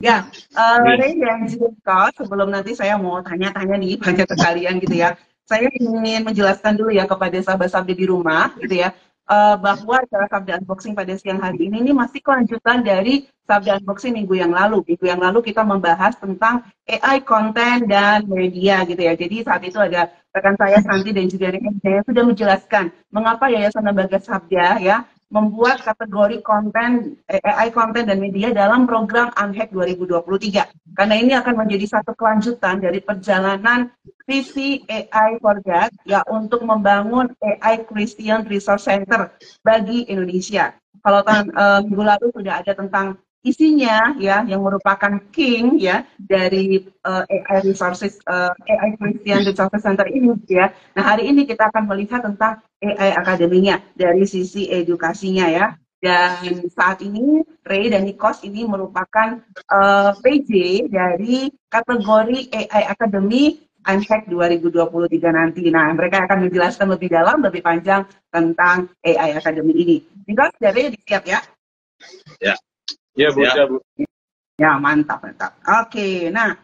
Ya, Nih. Ray dan juga sebelum nanti saya mau tanya-tanya nih banyak ke kalian gitu ya. Saya ingin menjelaskan dulu ya kepada sahabat-sahabat di rumah gitu ya, bahwa acara Sabda Unboxing pada siang hari ini masih kelanjutan dari Sabda Unboxing minggu yang lalu. Minggu yang lalu kita membahas tentang AI konten dan media gitu ya. Jadi saat itu ada rekan saya Santi dan juga Ray yang sudah menjelaskan mengapa Yayasan Lembaga Sabda ya membuat kategori konten AI konten dan media dalam program Unhack 2023. Karena ini akan menjadi satu kelanjutan dari perjalanan visi AI for God ya untuk membangun AI Christian Resource Center bagi Indonesia. Kalau minggu lalu sudah ada tentang isinya ya yang merupakan king ya dari AI resources AI Christian Resource Center ini ya. Nah, hari ini kita akan melihat tentang AI akademinya dari sisi edukasinya ya. Dan saat ini Ray dan Nikos ini merupakan PJ dari kategori AI Academy Unhack 2023 nanti. Nah, mereka akan menjelaskan lebih dalam, lebih panjang tentang AI Academy ini. Nikos, dari siap ya? Ya, ya Bu, ya Bu. Ya, mantap, mantap. Oke, nah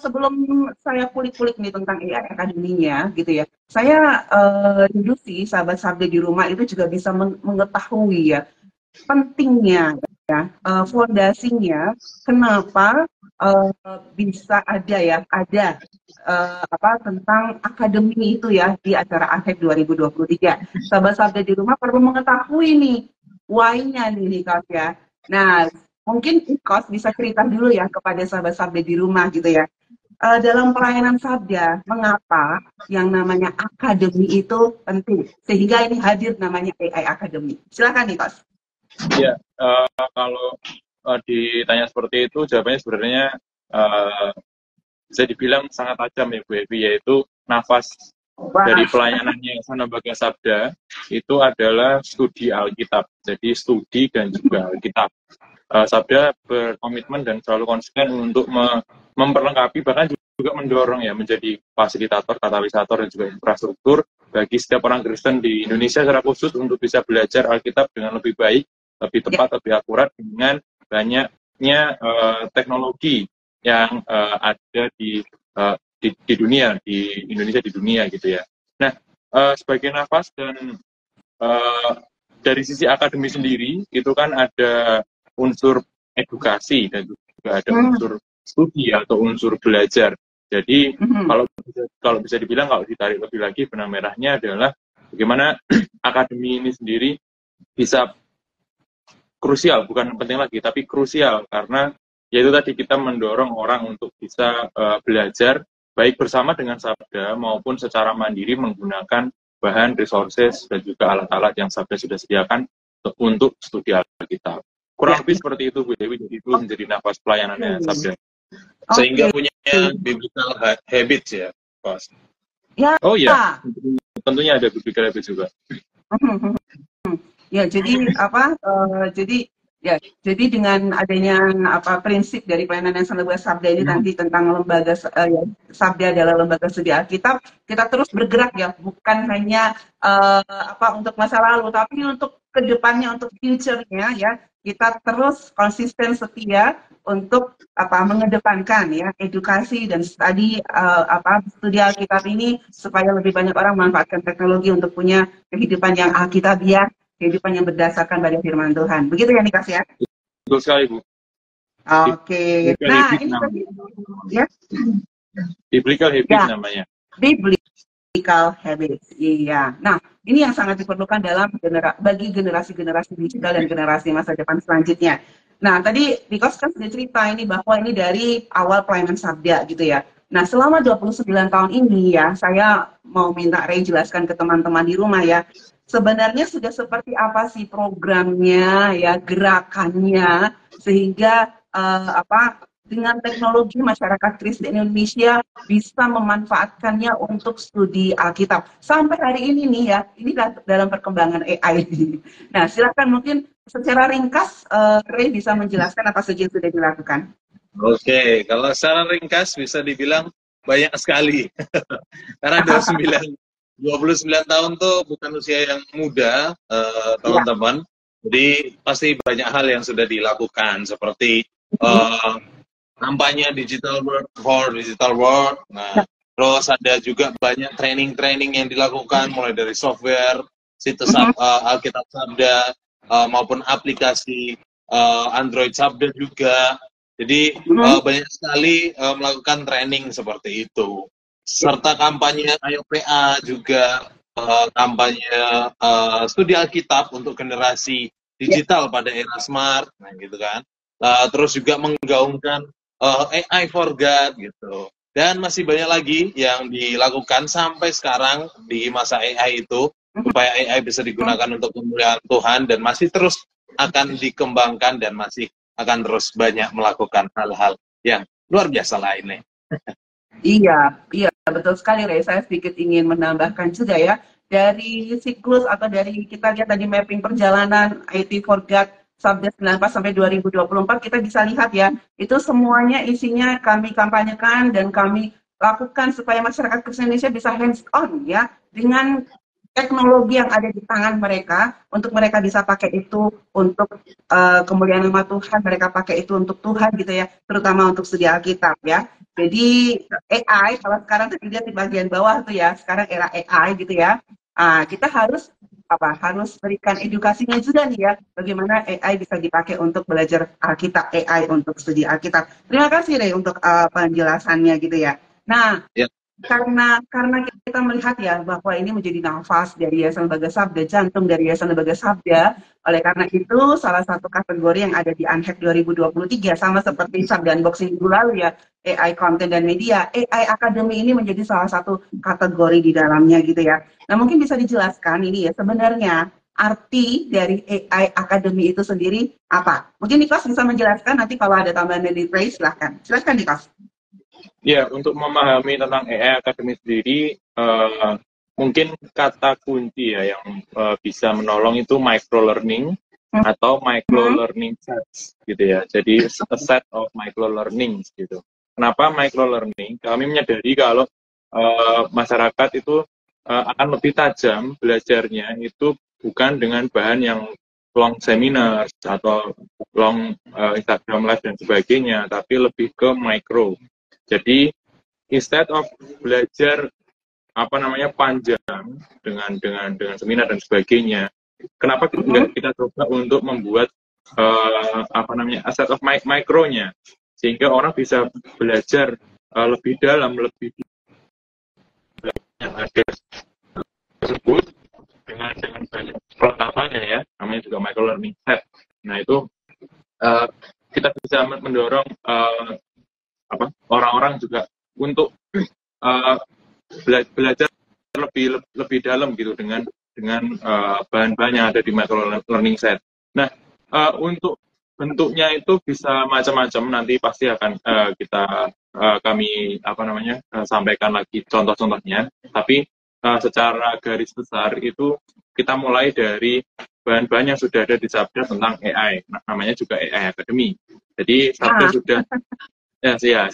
sebelum saya kulik-kulik nih tentang AI Academy-nya gitu ya, saya rindu sih sahabat-sahabat di rumah itu juga bisa mengetahui ya pentingnya ya fondasinya kenapa bisa ada ya apa tentang akademi itu ya di acara ANHEK 2023. Sahabat-sahabat di rumah perlu mengetahui nih why-nya nih Kak ya. Nah, mungkin Ikos bisa cerita dulu ya kepada sahabat-sahabat di rumah gitu ya. Dalam pelayanan sabda, mengapa yang namanya akademi itu penting? Sehingga ini hadir namanya AI Academy. Silakan nih, Kos. Ya, kalau ditanya seperti itu, jawabannya sebenarnya bisa dibilang sangat tajam ya Bu Evi, yaitu nafas dari Wah, pelayanannya Yayasan Lembaga Sabda itu adalah studi Alkitab. Jadi studi dan juga Alkitab. Sabda berkomitmen dan selalu konsisten untuk memperlengkapi bahkan juga mendorong ya menjadi fasilitator, katalisator dan juga infrastruktur bagi setiap orang Kristen di Indonesia secara khusus untuk bisa belajar Alkitab dengan lebih baik, lebih ya, tepat, lebih akurat dengan banyaknya teknologi yang ada di dunia, di Indonesia, di dunia gitu ya. Nah, sebagai nafas dan dari sisi akademi sendiri itu kan ada unsur edukasi dan juga ada unsur studi atau unsur belajar. Jadi kalau bisa dibilang kalau ditarik lebih lagi benang merahnya adalah bagaimana akademi ini sendiri bisa krusial, bukan penting lagi tapi krusial karena yaitu tadi kita mendorong orang untuk bisa belajar baik bersama dengan Sabda maupun secara mandiri menggunakan bahan, resources dan juga alat-alat yang Sabda sudah sediakan untuk studi Alkitab. Kurang lebih seperti itu Bu Dewi, jadi itu menjadi nafas pelayanannya Sabda. Sehingga punya biblical habits ya, Bos. Ya. Oh iya, tentunya ada biblical habits juga. Ya, jadi apa? Jadi dengan adanya apa prinsip dari pelayanan yang lembaga Sabda ini nanti tentang lembaga ya, Sabda adalah lembaga studi Alkitab, kita terus bergerak ya, bukan hanya apa untuk masa lalu, tapi untuk kedepannya, untuk future-nya ya, kita terus konsisten setia untuk apa mengedepankan ya edukasi dan studi studi Alkitab ini supaya lebih banyak orang memanfaatkan teknologi untuk punya kehidupan yang Alkitabiah, kehidupan yang berdasarkan pada firman Tuhan. Begitu ya Nikas ya? Betul sekali Bu. Oke. Nah ini tadi ya. Biblical habits namanya. Biblical habits. Iya. Nah ini yang sangat diperlukan dalam bagi generasi-generasi digital dan generasi masa depan selanjutnya. Nah tadi Nikos kan sudah cerita ini bahwa ini dari awal pelayanan Sabda gitu ya. Nah selama 29 tahun ini ya saya mau minta Ray jelaskan ke teman-teman di rumah ya. Sebenarnya sudah seperti apa sih programnya ya gerakannya sehingga dengan teknologi masyarakat Kristen Indonesia bisa memanfaatkannya untuk studi Alkitab sampai hari ini nih ya, ini dalam perkembangan AI. Nah silakan mungkin secara ringkas Ray bisa menjelaskan apa saja yang sudah dilakukan. Oke, kalau secara ringkas bisa dibilang banyak sekali karena 29 tahun tuh bukan usia yang muda, teman-teman. Jadi pasti banyak hal yang sudah dilakukan seperti kampanye digital world for digital world. Nah, terus ada juga banyak training-training yang dilakukan mulai dari software, situs Alkitab Sabda, maupun aplikasi Android Sabda juga. Jadi banyak sekali melakukan training seperti itu. Serta kampanye Ayo PA juga, kampanye studi Alkitab untuk generasi digital pada era smart, nah gitu kan. Terus juga menggaungkan AI for God gitu. Dan masih banyak lagi yang dilakukan sampai sekarang di masa AI itu, supaya AI bisa digunakan untuk kemuliaan Tuhan dan masih terus akan dikembangkan dan masih akan terus banyak melakukan hal-hal yang luar biasa lainnya. Iya, iya betul sekali Ray. Saya sedikit ingin menambahkan juga ya, dari siklus atau dari kita lihat tadi mapping perjalanan IT for God Sabda 94 sampai 2024, kita bisa lihat ya, itu semuanya isinya kami kampanyekan dan kami lakukan supaya masyarakat Kristen Indonesia bisa hands on ya, dengan teknologi yang ada di tangan mereka, untuk mereka bisa pakai itu untuk kemuliaan nama Tuhan, mereka pakai itu untuk Tuhan gitu ya, terutama untuk studi Alkitab ya. Jadi AI, kalau sekarang tuh dilihat di bagian bawah tuh ya, sekarang era AI gitu ya. Kita harus harus berikan edukasinya juga nih ya, bagaimana AI bisa dipakai untuk belajar Alkitab, AI untuk studi Alkitab. Terima kasih Ray untuk penjelasannya gitu ya. Nah, karena kita melihat ya bahwa ini menjadi nafas dari Yayasan Lembaga Sabda, jantung dari Yayasan Lembaga Sabda. Oleh karena itu, salah satu kategori yang ada di ANHEC 2023 sama seperti Sabda Unboxing minggu lalu ya, AI Content dan Media, AI Academy ini menjadi salah satu kategori di dalamnya gitu ya. Nah, mungkin bisa dijelaskan ini ya, sebenarnya arti dari AI Academy itu sendiri apa? Mungkin Niklas bisa menjelaskan, nanti kalau ada tambahan dari Ray, silahkan. Silahkan Niklas. Ya, untuk memahami tentang AI Academy sendiri, mungkin kata kunci ya yang bisa menolong itu micro learning atau micro learning sets gitu ya. Jadi a set of micro learnings gitu. Kenapa micro learning? Kami menyadari kalau masyarakat itu akan lebih tajam belajarnya itu bukan dengan bahan yang long seminar atau long Instagram live dan sebagainya, tapi lebih ke micro. Jadi instead of belajar panjang dengan seminar dan sebagainya, kenapa kita coba untuk membuat a set of micro-nya, sehingga orang bisa belajar lebih dalam, lebih yang ada tersebut dengan banyak perlengkapannya ya, namanya juga micro learning set. Nah itu kita bisa mendorong orang-orang juga untuk belajar lebih dalam gitu dengan bahan-bahan yang ada di micro learning set. Nah, untuk bentuknya itu bisa macam-macam, nanti pasti akan kami sampaikan lagi contoh-contohnya. Tapi secara garis besar itu kita mulai dari bahan-bahan yang sudah ada di Sabda tentang AI. Nah, namanya juga AI Academy. Jadi Sabda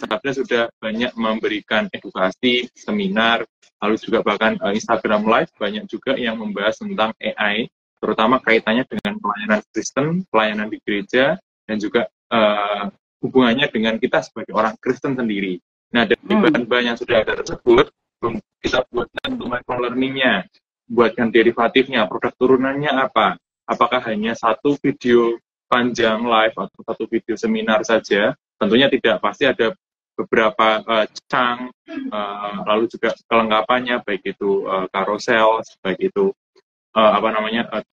Sabda sudah banyak memberikan edukasi, seminar, lalu juga bahkan Instagram Live banyak juga yang membahas tentang AI, terutama kaitannya dengan pelayanan Kristen, pelayanan di gereja, dan juga hubungannya dengan kita sebagai orang Kristen sendiri. Nah, dari bahan-bahan yang sudah ada tersebut, kita buatkan untuk micro learning-nya, buatkan derivatifnya, produk turunannya apa? Apakah hanya satu video panjang live atau satu video seminar saja? Tentunya tidak, pasti ada beberapa chunk, lalu juga kelengkapannya, baik itu carousel, baik itu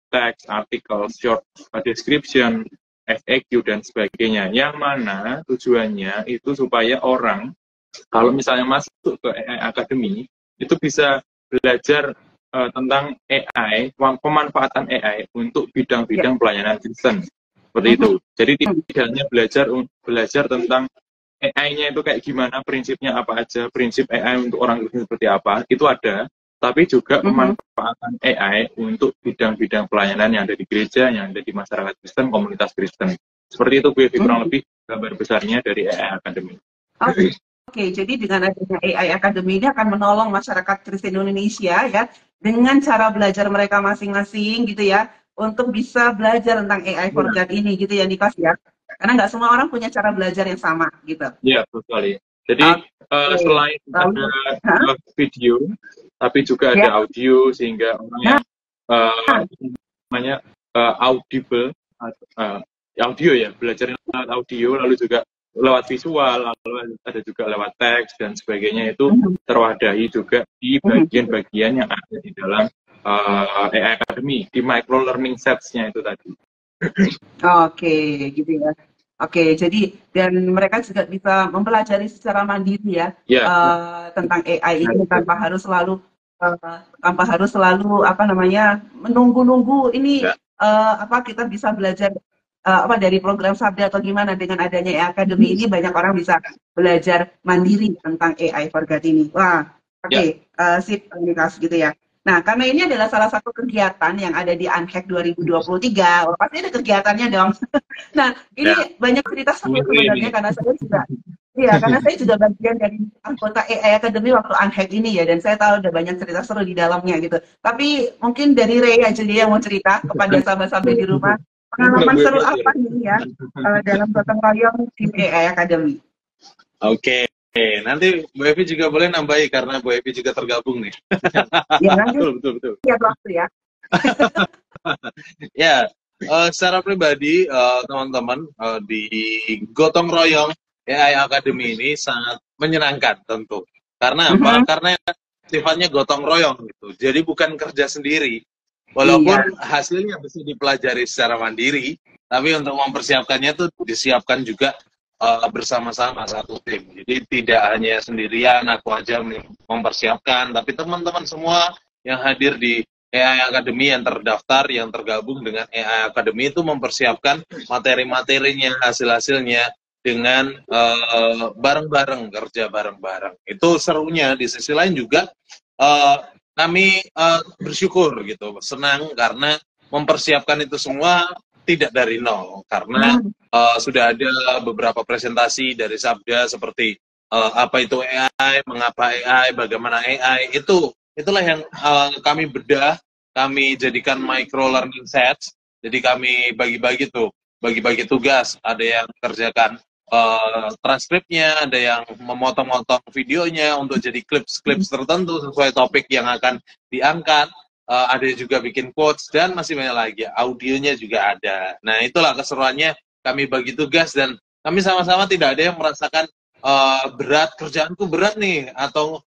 teks, artikel, short description, FAQ, dan sebagainya. Yang mana tujuannya itu supaya orang, kalau misalnya masuk ke AI Academy, itu bisa belajar tentang AI, pemanfaatan AI untuk bidang-bidang pelayanan Kristen. Seperti itu. Jadi tidak hanya belajar tentang AI-nya itu kayak gimana, prinsipnya apa aja, prinsip AI untuk orang Kristen seperti apa, itu ada, tapi juga pemanfaatan AI untuk bidang-bidang pelayanan yang ada di gereja, yang ada di masyarakat Kristen, komunitas Kristen. Seperti itu, Bu, kurang lebih gambar besarnya dari AI Academy. Oke, jadi dengan adanya AI Academy ini akan menolong masyarakat Kristen Indonesia ya, dengan cara belajar mereka masing-masing gitu ya, untuk bisa belajar tentang AI for God ini gitu ya, Niklas ya. Karena nggak semua orang punya cara belajar yang sama gitu. Iya, betul sekali. Jadi Oke. selain Lalu, ada video, tapi juga ada ya, audio sehingga orang yang namanya audible, audio ya, belajar lewat audio, lalu juga lewat visual, lalu ada juga lewat teks dan sebagainya itu terwadahi juga di bagian-bagian yang ada di dalam AI Academy, di micro learning sets-nya itu tadi. oke, gitu ya. Oke, jadi dan mereka juga bisa mempelajari secara mandiri ya, Ya, tentang AI ini tanpa harus selalu apa namanya menunggu-nunggu ini Ya. apa kita bisa belajar apa dari program Sabda atau gimana. Dengan adanya AI Academy ini banyak orang bisa belajar mandiri tentang AI for God ini. Wah, oke, sip, Nikas gitu ya. Nah, karena ini adalah salah satu kegiatan yang ada di Unhack 2023, pasti ada kegiatannya dong. Nah, ini banyak cerita seru sebenarnya karena saya juga, iya, karena saya juga bagian dari anggota AI Academy waktu Unhack ini ya, dan saya tahu ada banyak cerita seru di dalamnya gitu. Tapi mungkin dari Ray aja dia yang mau cerita kepada sahabat-sahabat di rumah, pengalaman seru apa nih ya dalam gotong royong tim AI Academy. Oke. Nanti Bu Evi juga boleh nambahi karena Bu Evi juga tergabung nih. Ya, nanti betul. lihat waktu ya. Ya, secara pribadi teman-teman di gotong royong AI Academy ini sangat menyenangkan tentu. Karena apa? Karena sifatnya gotong royong gitu. Jadi bukan kerja sendiri. Walaupun hasilnya bisa dipelajari secara mandiri, tapi untuk mempersiapkannya tuh disiapkan juga bersama-sama satu tim. Jadi tidak hanya sendirian aku aja mempersiapkan, tapi teman-teman semua yang hadir di AI Academy yang terdaftar, yang tergabung dengan AI Academy itu mempersiapkan materi-materinya, hasil-hasilnya dengan bareng-bareng, kerja bareng-bareng. Itu serunya. Di sisi lain juga kami bersyukur gitu, senang karena mempersiapkan itu semua tidak dari nol, karena sudah ada beberapa presentasi dari Sabda seperti apa itu AI, mengapa AI, bagaimana AI, itulah yang kami bedah, kami jadikan micro learning sets. Jadi kami bagi-bagi tugas, ada yang kerjakan transkripnya, ada yang memotong-motong videonya untuk jadi clips tertentu sesuai topik yang akan diangkat. Ada juga bikin quotes dan masih banyak lagi, audionya juga ada. Nah, itulah keseruannya, kami bagi tugas dan kami sama-sama tidak ada yang merasakan berat, kerjaanku berat nih, atau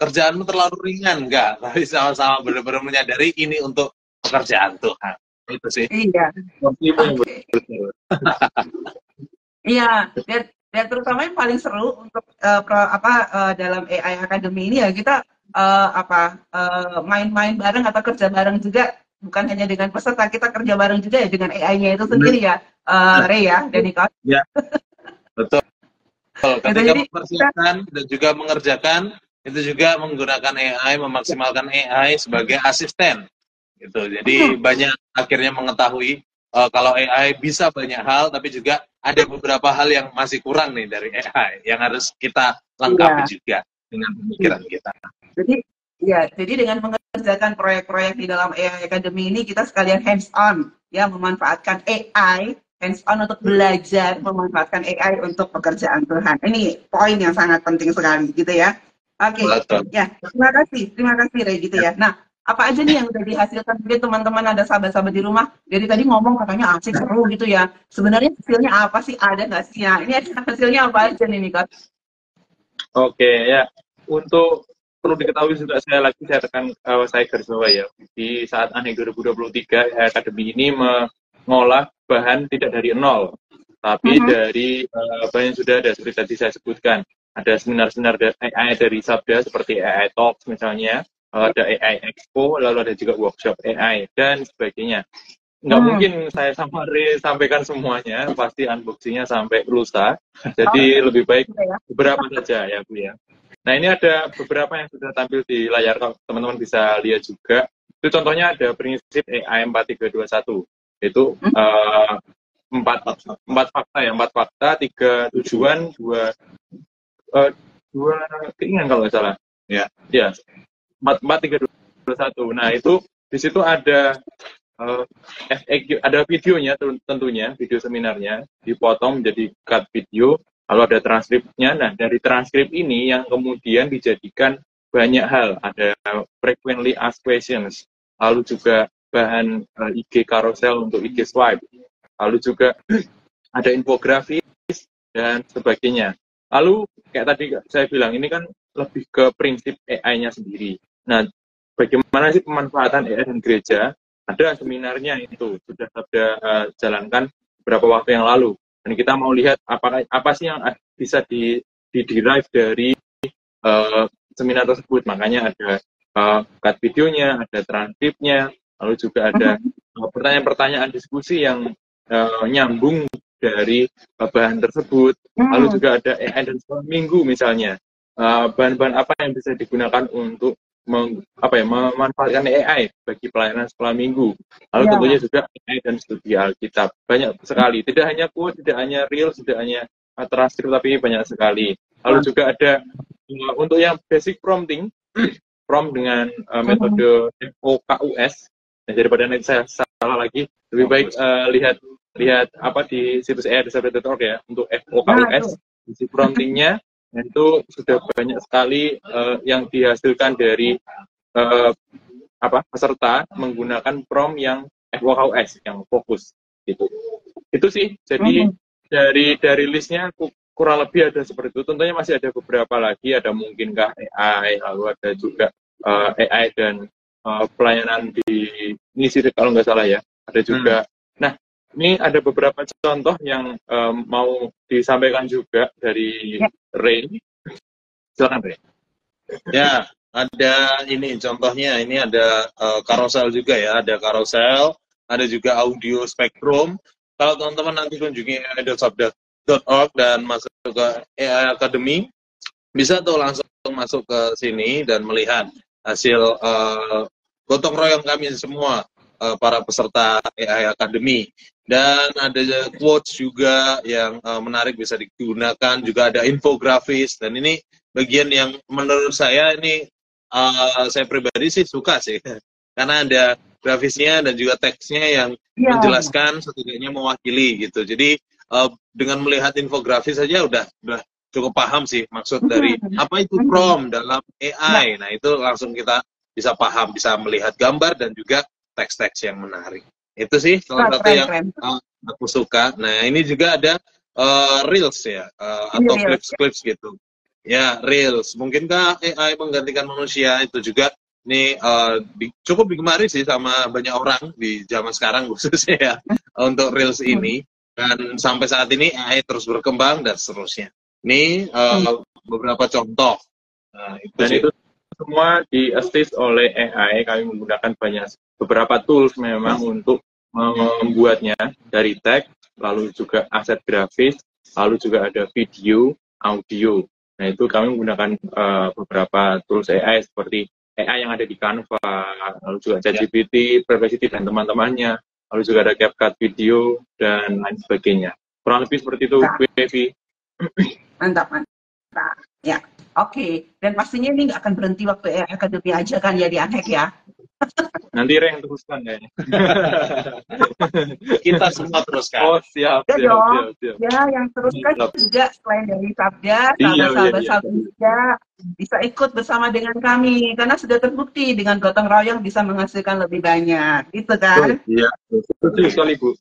kerjaanmu terlalu ringan, enggak. Tapi sama-sama benar-benar menyadari ini untuk pekerjaan Tuhan. Itu sih. Iya. Iya, dan terutama yang paling seru untuk dalam AI Academy ini ya kita main-main bareng atau kerja bareng juga, bukan hanya dengan peserta, kita kerja bareng juga ya dengan AI-nya itu sendiri ya, Ray ya, dan Nikos. Ya, betul. Ketika mempersiapkan dan juga mengerjakan, itu juga menggunakan AI, memaksimalkan AI sebagai asisten. Gitu. Jadi banyak akhirnya mengetahui kalau AI bisa banyak hal, tapi juga ada beberapa hal yang masih kurang nih dari AI yang harus kita lengkapi juga dengan pemikiran kita. Jadi dengan mengerjakan proyek-proyek di dalam AI Academy ini kita sekalian hands on ya, memanfaatkan AI hands on untuk belajar, memanfaatkan AI untuk pekerjaan Tuhan. Ini poin yang sangat penting sekali gitu ya. Oke. Ya, terima kasih Ray gitu ya. Nah, apa aja nih yang udah dihasilkan? Mungkin teman-teman ada sahabat-sahabat di rumah dari tadi ngomong katanya asik seru gitu ya. Sebenarnya hasilnya apa sih? Ada nggak sih ya? Ini hasilnya apa aja nih Nikos? Oke ya, untuk perlu diketahui juga saya tekan saya garis bawah ya, di saat Unhack 2023 Academy ini mengolah bahan tidak dari nol, tapi dari bahan yang sudah ada seperti tadi saya sebutkan. Ada seminar-seminar AI dari Sabda seperti AI Talks misalnya, ada AI Expo, lalu ada juga workshop AI dan sebagainya. Nggak mungkin saya sampaikan semuanya, pasti unboxingnya sampai lusa. Jadi lebih baik beberapa saja ya Bu ya. Nah ini ada beberapa yang sudah tampil di layar, teman-teman bisa lihat juga. Itu contohnya ada prinsip AI 4321. Itu empat fakta, 3 tujuan, 2 keinginan kalau nggak salah. Ya, 4, 3, 2, 1. Nah itu di situ ada FAQ, ada videonya tentunya, video seminarnya dipotong menjadi cut video, lalu ada transkripnya. Nah, dari transkrip ini yang kemudian dijadikan banyak hal, ada frequently asked questions, lalu juga bahan IG carousel untuk IG swipe, lalu juga ada infografis dan sebagainya. Lalu kayak tadi saya bilang, ini kan lebih ke prinsip AI-nya sendiri. Nah, bagaimana sih pemanfaatan AI dan gereja? Ada seminarnya itu, sudah Sabda jalankan beberapa waktu yang lalu. Dan kita mau lihat apa sih yang bisa derive dari seminar tersebut. Makanya ada cut videonya, ada transkripnya, lalu juga ada pertanyaan-pertanyaan diskusi yang nyambung dari bahan tersebut. Lalu juga ada AI dan sekolah minggu misalnya. Bahan-bahan apa yang bisa digunakan untuk memanfaatkan AI bagi pelayanan sekolah minggu. Lalu tentunya juga AI dan studi Alkitab. Banyak sekali. Tidak hanya quote, tidak hanya reels, tidak hanya transkrip, tapi banyak sekali. Lalu juga ada untuk yang basic prompting, prompt dengan metode FOKUS. Nah, daripada nanti saya salah lagi, lebih baik lihat apa di situs AI.org ya untuk FOKUS. Basic promptingnya itu sudah banyak sekali yang dihasilkan dari peserta menggunakan prompt yang FOKUS, yang fokus gitu. Itu sih. Jadi dari listnya kurang lebih ada seperti itu. Tentunya masih ada beberapa lagi, ada mungkinkah AI, lalu ada juga AI dan pelayanan di ini sih kalau nggak salah ya. Ada juga. Nah, ini ada beberapa contoh yang mau disampaikan juga dari Ray. Silakan Ray. Ya, ada ini contohnya, ini ada carousel juga ya, ada carousel, ada juga audio spektrum. Kalau teman-teman nanti kunjungi AI.sabda.org dan masuk ke AI Academy, bisa tuh langsung masuk ke sini dan melihat hasil gotong royong kami semua, para peserta AI Academy. Dan ada quotes juga yang menarik bisa digunakan, juga ada infografis, dan ini bagian yang menurut saya ini saya pribadi sih suka sih, karena ada grafisnya dan juga teksnya yang menjelaskan, setidaknya mewakili gitu. Jadi dengan melihat infografis saja udah cukup paham sih maksud dari apa itu prompt dalam AI. Nah, itu langsung kita bisa paham, bisa melihat gambar dan juga teks-teks yang menarik. Itu sih salah satu yang aku suka. Nah, ini juga ada reels ya, atau clips-clips gitu. Ya, reels. Mungkinkah AI menggantikan manusia? Itu juga ini cukup digemari sih sama banyak orang di zaman sekarang khususnya ya, untuk reels ini. Dan sampai saat ini AI terus berkembang dan seterusnya. Ini beberapa contoh. Nah, itu semua di-assist oleh AI. Kami menggunakan beberapa tools memang untuk membuatnya, dari teks, lalu juga aset grafis, lalu juga ada video, audio. Nah, itu kami menggunakan beberapa tools AI seperti AI yang ada di Canva, lalu juga ChatGPT, Perplexity dan teman-temannya, lalu juga ada CapCut video dan lain sebagainya. Kurang lebih seperti itu, Bevi. Mantap. Ya, oke. Dan pastinya ini nggak akan berhenti waktu AI Academy aja kan ya di Anhek ya? Nanti Ray yang teruskan kayaknya. Kita semua teruskan. Oh, siap. Ya, yang teruskan juga selain dari Sabda, sahabat-sahabat juga bisa ikut bersama dengan kami, karena sudah terbukti dengan gotong royong bisa menghasilkan lebih banyak, gitu kan? Iya, betul sekali Bu.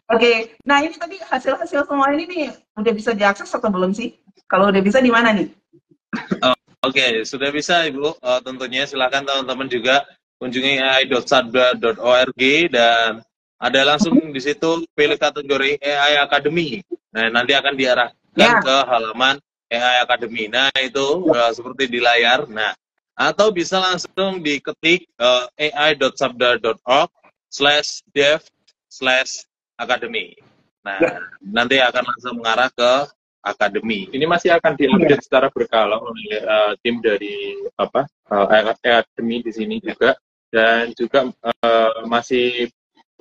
Oke, nah ini tadi hasil-hasil semua ini nih udah bisa diakses atau belum sih? Kalau udah bisa di mana nih? Oke, sudah bisa Ibu. Tentunya silakan teman-teman juga kunjungi ai.sabda.org dan ada langsung di situ pilih kategori AI Academy. Nah, nanti akan diarahkan ke halaman AI Academy. Nah, itu seperti di layar. Nah, atau bisa langsung diketik ai.sabda.org/dev/academy. Nah, nanti akan langsung mengarah ke Akademi. Ini masih akan diupdate secara berkala oleh tim dari Akademi di sini juga, dan juga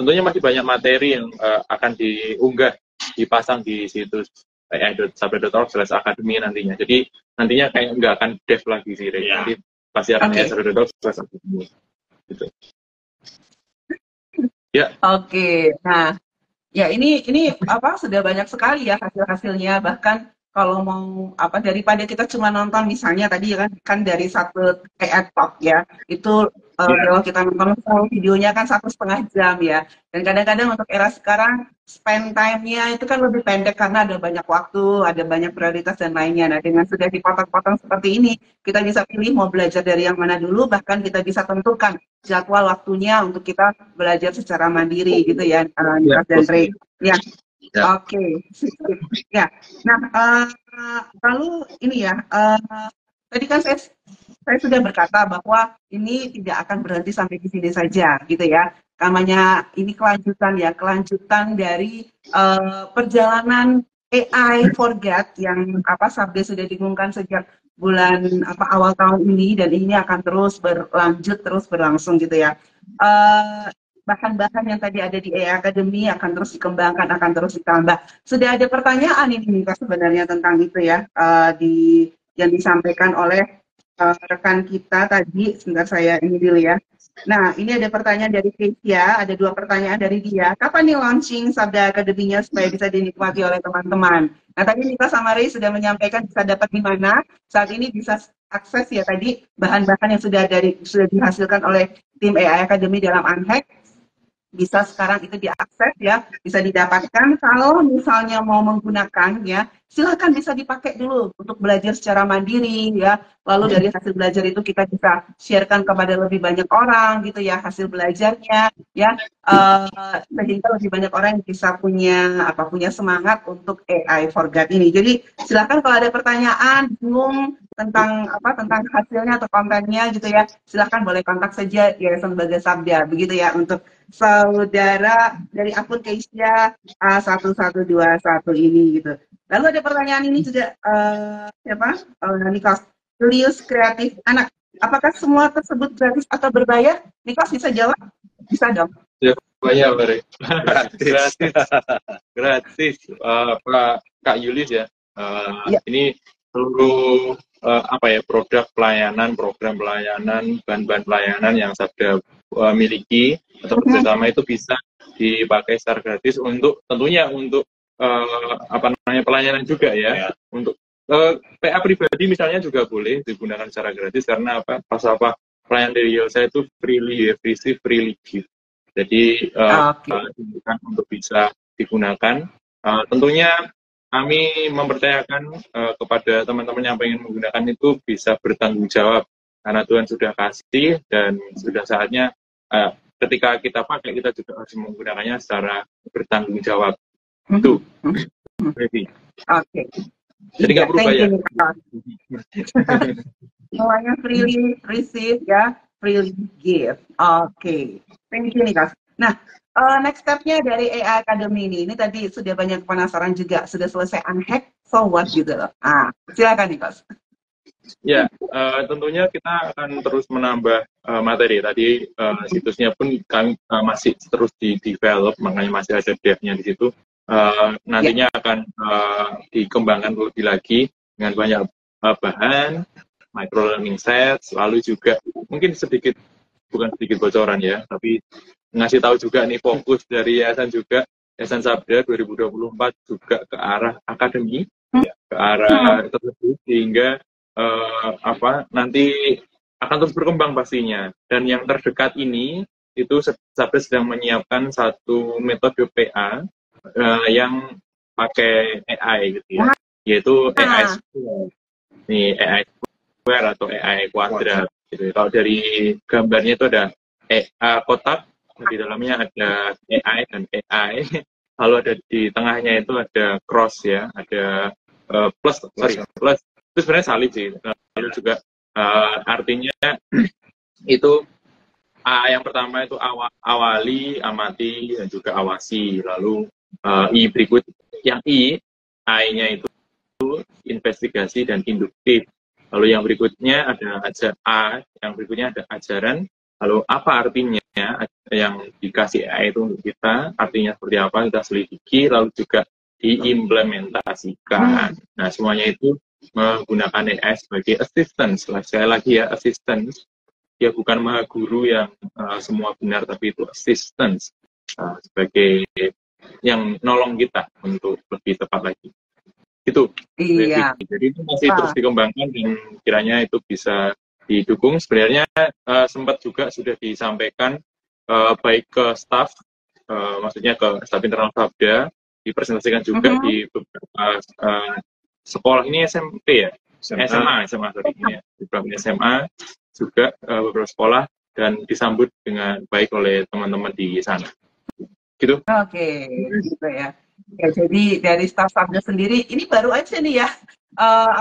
tentunya masih banyak materi yang akan diunggah, dipasang di situs ai.sabda.org/academy nantinya. Jadi nantinya kayak nggak akan dev lagi sih, nanti pasti akan ai.sabda.org/academy. Gitu. Ya, Oke, nah ya ini apa sudah banyak sekali ya hasil-hasilnya, bahkan kalau mau apa daripada kita cuma nonton misalnya tadi kan dari satu kayak talk ya itu ya, kalau kita nonton full videonya kan 1,5 jam ya, dan kadang-kadang untuk era sekarang spend time-nya itu kan lebih pendek karena ada banyak waktu, ada banyak prioritas dan lainnya. Nah, dengan sudah dipotong-potong seperti ini, kita bisa pilih mau belajar dari yang mana dulu, bahkan kita bisa tentukan jadwal waktunya untuk kita belajar secara mandiri gitu ya, ya, Nikas dan betul. Ray. Ya, Ya, oke. Sip, sip. Ya. Nah, lalu ini ya, tadi kan saya sudah berkata bahwa ini tidak akan berhenti sampai di sini saja, gitu ya. Namanya ini kelanjutan ya, kelanjutan dari perjalanan AI for God yang apa Sabda sudah diumumkan sejak bulan apa awal tahun ini, dan ini akan terus berlanjut, terus berlangsung gitu ya. Eh, bahan-bahan yang tadi ada di AI Academy akan terus dikembangkan, akan terus ditambah. Sudah ada pertanyaan ini Kak sebenarnya tentang itu ya, yang disampaikan oleh rekan kita tadi. Sebentar saya ini dulu ya. Nah, ini ada pertanyaan dari Keisha, ada 2 pertanyaan dari dia. Kapan nih launching Sabda Akademinya supaya bisa dinikmati oleh teman-teman? Nah, tadi Nita sama Ray sudah menyampaikan bisa dapat di mana. Saat ini bisa akses ya tadi bahan-bahan yang sudah dihasilkan oleh tim AI Academy dalam Unhack, bisa sekarang itu diakses ya, bisa didapatkan. Kalau misalnya mau menggunakan ya, silakan bisa dipakai dulu untuk belajar secara mandiri ya. Lalu dari hasil belajar itu kita bisa sharekan kepada lebih banyak orang gitu ya hasil belajarnya ya, sehingga lebih banyak orang yang bisa punya semangat untuk AI for God ini. Jadi silakan kalau ada pertanyaan, bingung tentang tentang hasilnya atau kontennya gitu ya, silakan boleh kontak saja Yayasan Baga Sabda begitu ya, untuk saudara dari akun Keisha A1121 ini gitu. Lalu ada pertanyaan ini juga, siapa? Nikos, Julius Kreatif Anak. Apakah semua tersebut gratis atau berbayar? Nikos bisa jawab? Bisa dong. ya, banyak, Bare. Gratis. Gratis, gratis. Pak Kak Yulis ya. Ya. Ini seluruh apa ya, produk pelayanan, program pelayanan, bahan-bahan pelayanan yang Sabda miliki atau kerjasama itu bisa dipakai secara gratis untuk tentunya untuk apa namanya pelayanan juga ya. Untuk PA pribadi misalnya juga boleh digunakan secara gratis karena apa? Pas pelayanan dari saya itu freely ya, freely give. Jadi dibutuhkan untuk bisa digunakan. Tentunya kami mempercayakan kepada teman-teman yang ingin menggunakan itu bisa bertanggung jawab karena Tuhan sudah kasih dan sudah saatnya ketika kita pakai kita juga harus menggunakannya secara bertanggung jawab. Itu. Oke. Jadi nggak perlu bayar. Semuanya freely receive ya, freely give. Oke. Thank you Nikas. Nah, next step-nya dari AI Academy ini tadi sudah banyak penasaran juga, sudah selesai unhack, so what gitu loh. Silakan Nikos. Ya, tentunya kita akan terus menambah materi. Tadi situsnya pun kami masih terus di-develop, makanya masih ada dev-nya di situ. Nantinya akan dikembangkan lebih lagi dengan banyak bahan, micro learning sets, lalu juga mungkin bukan sedikit bocoran ya, tapi ngasih tahu juga nih fokus dari Yayasan juga, Yayasan Sabda 2024 juga ke arah akademi, ke arah tersebut, sehingga nanti akan terus berkembang pastinya. Dan yang terdekat ini, itu Sabda sedang menyiapkan satu metode PA yang pakai AI gitu ya, yaitu AI Square. Nih, AI Square atau AI kuadrat gitu. Kalau dari gambarnya itu ada kotak, di dalamnya ada AI dan AI, lalu ada di tengahnya itu ada cross ya, ada plus itu sebenarnya salib sih. Lalu juga artinya itu yang pertama itu awali, amati, dan juga awasi. Lalu I berikut, yang I-nya itu investigasi dan induktif. Lalu yang berikutnya ada yang berikutnya ada ajaran. Lalu apa artinya yang dikasih AI itu untuk kita, artinya seperti apa, kita selidiki, lalu juga diimplementasikan. Nah, semuanya itu menggunakan AI sebagai assistance. Sekali lagi ya, assistance. Dia bukan maha guru yang semua benar, tapi itu assistance. sebagai yang nolong kita untuk lebih tepat lagi. Itu. Iya. Jadi itu masih terus dikembangkan dan kiranya itu bisa didukung. Sebenarnya sempat juga sudah disampaikan baik ke staff, maksudnya ke staf internal Sabda, dipresentasikan juga di beberapa sekolah ini SMP ya, SMA sorry, ini ya, di beberapa SMA juga beberapa sekolah dan disambut dengan baik oleh teman-teman di sana. Gitu. Oke, gitu ya. Ya, jadi dari staf Sabda sendiri, ini baru aja nih ya,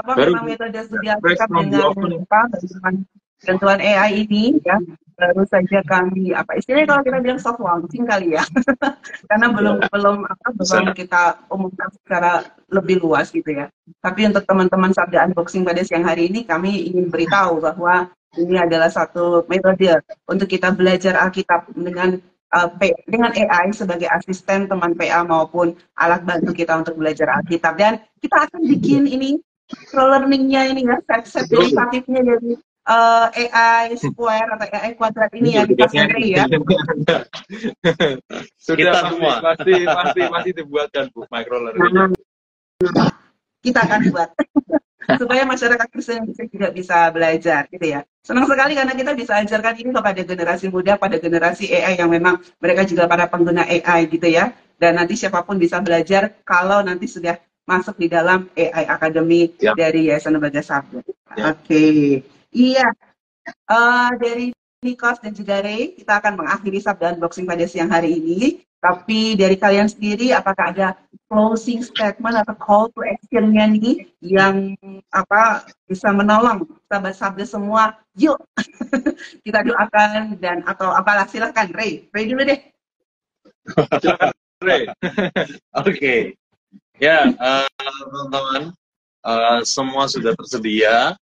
memang metode studi Alkitab dengan bantuan AI ini ya, baru saja kami istilahnya kalau kita bilang soft launching kali ya, karena belum kita umumkan secara lebih luas gitu ya. Tapi untuk teman-teman Sabda Unboxing pada siang hari ini, kami ingin beritahu bahwa ini adalah satu metode untuk kita belajar Alkitab dengan AI sebagai asisten teman PA maupun alat bantu kita untuk belajar Alkitab. Dan kita akan bikin ini learning-nya ini ya, set derivatifnya dari AI square atau AI kuadrat ini ya di Pasentri ya. Sudah semua. Pasti dibuatkan Bu microlearning. Kita akan buat supaya masyarakat Kristen juga bisa belajar gitu ya. Senang sekali karena kita bisa ajarkan ini kepada generasi muda, pada generasi AI yang memang mereka juga para pengguna AI gitu ya. Dan nanti siapapun bisa belajar kalau nanti sudah masuk di dalam AI Academy dari Yayasan Lembaga Sabda. Oke. Iya. Dari Nikos dan juga Ray, kita akan mengakhiri Sabda Unboxing pada siang hari ini. Tapi dari kalian sendiri, apakah ada closing statement atau call to action-nya nih yang bisa menolong sahabat Sabda semua? Yuk, kita doakan dan atau apalah, silahkan Ray dulu deh. Ray. Oke. Ya, teman-teman, semua sudah tersedia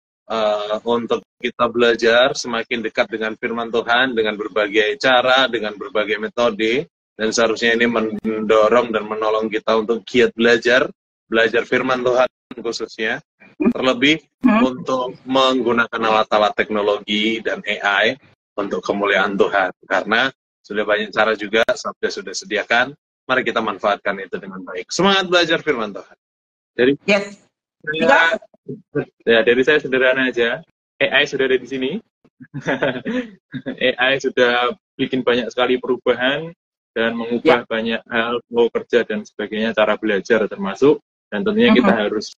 untuk kita belajar semakin dekat dengan firman Tuhan dengan berbagai cara, dengan berbagai metode. Dan seharusnya ini mendorong dan menolong kita untuk giat belajar firman Tuhan khususnya. Terlebih untuk menggunakan alat-alat teknologi dan AI untuk kemuliaan Tuhan. Karena sudah banyak cara juga, Sabda sudah sediakan. Mari kita manfaatkan itu dengan baik. Semangat belajar firman Tuhan. Dari dari saya sederhana aja. AI sudah ada di sini. AI sudah bikin banyak sekali perubahan dan mengubah banyak hal, flow kerja dan sebagainya, cara belajar termasuk, dan tentunya kita harus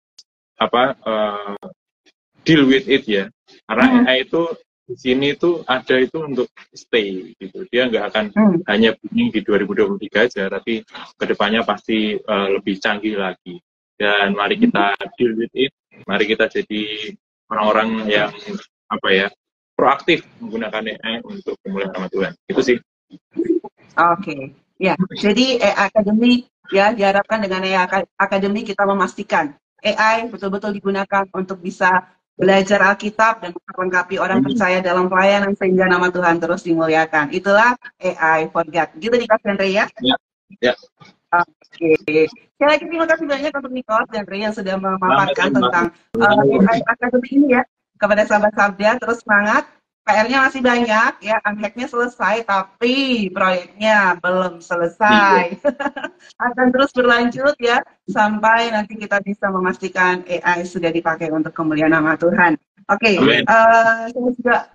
deal with it ya, karena AI itu di sini tuh ada itu untuk stay gitu, dia nggak akan hanya booming di 2023 aja, tapi kedepannya pasti lebih canggih lagi, dan mari kita deal with it, mari kita jadi orang-orang yang proaktif menggunakan AI untuk kemuliaan nama Tuhan, itu sih. Oke, ya. Jadi AI Academy ya diharapkan dengan AI Academy kita memastikan AI betul-betul digunakan untuk bisa belajar Alkitab dan melengkapi orang percaya dalam pelayanan sehingga nama Tuhan terus dimuliakan. Itulah AI for God. Gitu nih Kak Ray ya? Ya. Oke. Sekali lagi terima kasih banyak untuk Nikos dan Ray yang sudah memaparkan tentang AI Academy ini ya kepada sahabat Sabda. Terus semangat. PR-nya masih banyak ya, unhack-nya selesai tapi proyeknya belum selesai. Akan terus berlanjut ya sampai nanti kita bisa memastikan AI sudah dipakai untuk kemuliaan nama Tuhan. Oke, saya juga